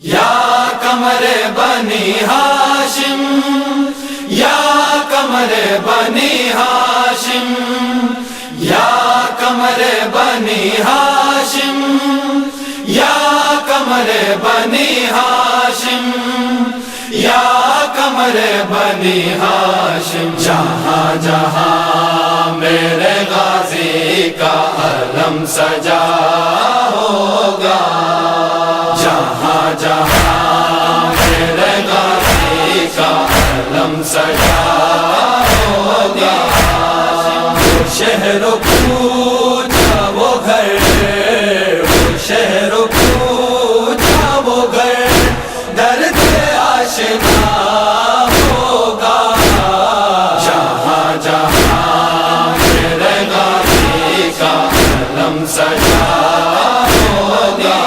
یا قمر بنی ہاشم، یا قمر بنی ہاشم، یا قمر بنی ہاشم، یا قمر بنی ہاشم، یا قمر بنی ہاشم۔ جہاں جہاں میرے غازی کا علم سجا ہوگا، جہاں جہاں میرے غازی کا علم سجا ہوگا، وہ شہر پوچھا وہ گھر، وہ شہر پوچھا وہ گھر، درد آشنا ہوگا۔ جہاں جہاں میرے غازی کا علم سجا ہوگا،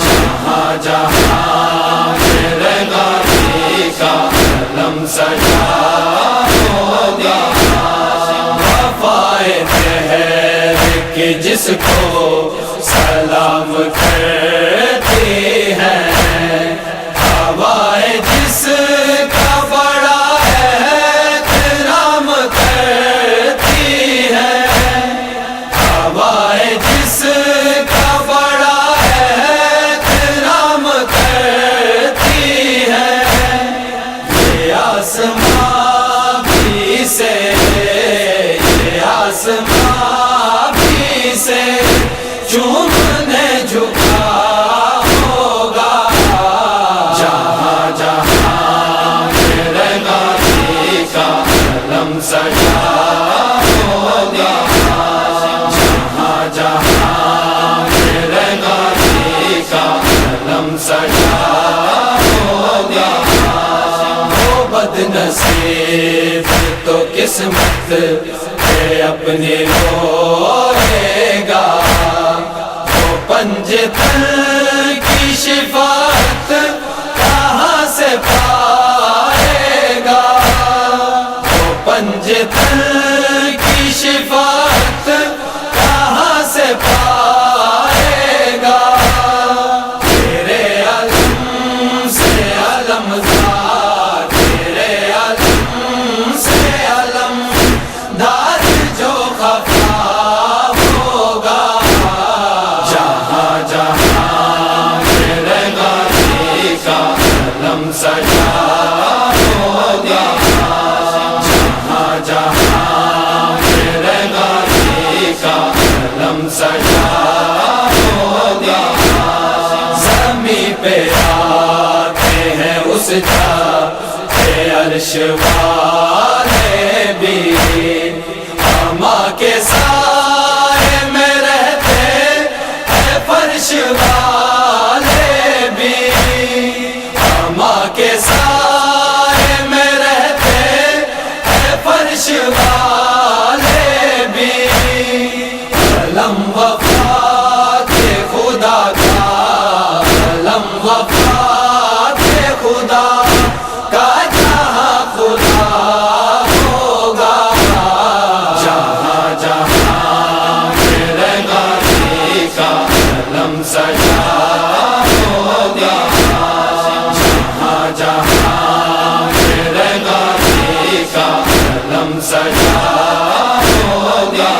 جہاں جہاں میرے غازی کا علم سجا ہوگا۔ وفائے تحریک جس کو سلام کرتی ہے، ہوائے جس کا بڑا احترام کرتی ہے، ہوائے جس کا بڑا احترام کرتی ہے، یہ آسمان بھی سے، یہ آسمان بھی سے چومنے جھکا ہوگا۔ جہاں جہاں میرے غازی کا علم سجا ہوگا، جہاں جہاں میرے غازی کا علم سجا ہوگا۔ وہ بد نصیب تو قسمت ہے اپنی روئے گا، وہ پنجتن کی شفاعت کہاں سے پائے گا، وہ پنجتن کی شفاعت کہاں سے پائے گا۔ تیرے علم سے علم دار، تیرے علم سے علم دار جو خفا ہوگا۔ جہاں جہاں میرے غازی کا علم سجا ہوگا، جہاں جہاں میرے غازی کا علم سجا ہوگا۔ زمین پہ آتے ہیں اس جا کے عرش والے بھی، ماں کے سائے میں رہتے ہیں فرش والے بھی، ماں کے سائے میں رہتے ہیں فرش والے بھی۔ علم وفات خدا کا، علم وفات خدا کا جہاں خدا ہوگا۔ جہاں جہاں میرے غازی کا علم سجا ہوگا، جہاں جہاں میرے غازی کا علم سجا ہوگا۔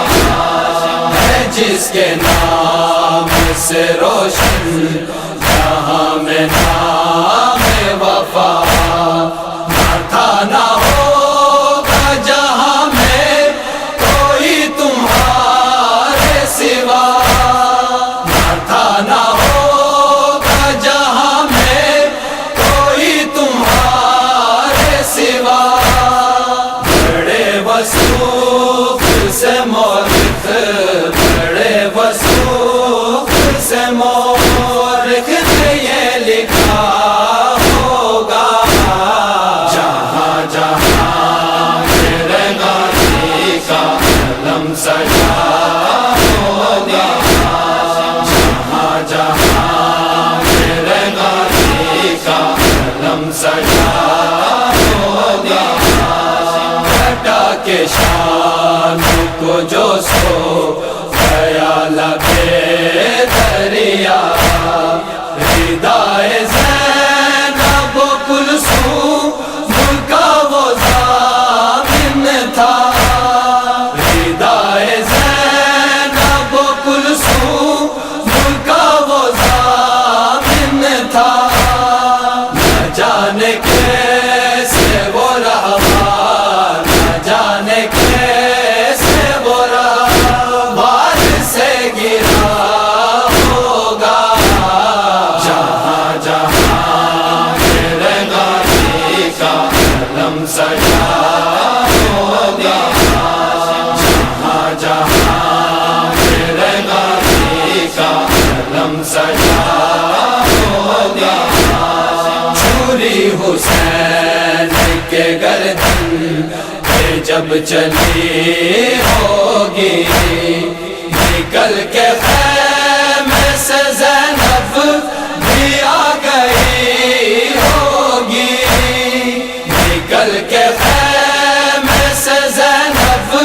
ہے جس کے نام سے روشن جہاں میں نام وفا، نہ تھا نہ ہوگا جہاں میں کوئی تمہارے سوا، نہ تھا نہ ہوگا جہاں میں کوئی تمہارے سوا۔ بڑے وصوف سے مورخ، بڑے وصوف سے مورخ نے یہ لکھا ہوگا۔ جہاں جہاں میرے غازی کا علم سجا ہوگا، جہاں جہاں میرے غازی کا علم سجا ہوگا۔ گھٹا کے شان کو جو سو گیا لبے دریا، ہدایت جب چلی ہوگی نکل کے خیمے سے زینب بھی آ گئی ہوگی، نکل کے خیمے سے زینب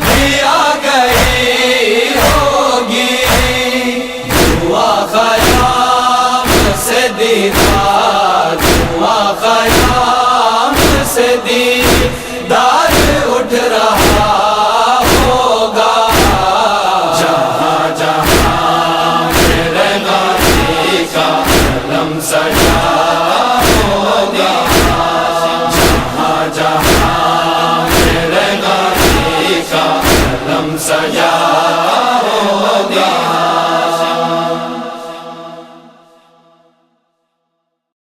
بھی آ گئی ہوگی، دعا خیام سے دیدار، دعا خیام سے دیدار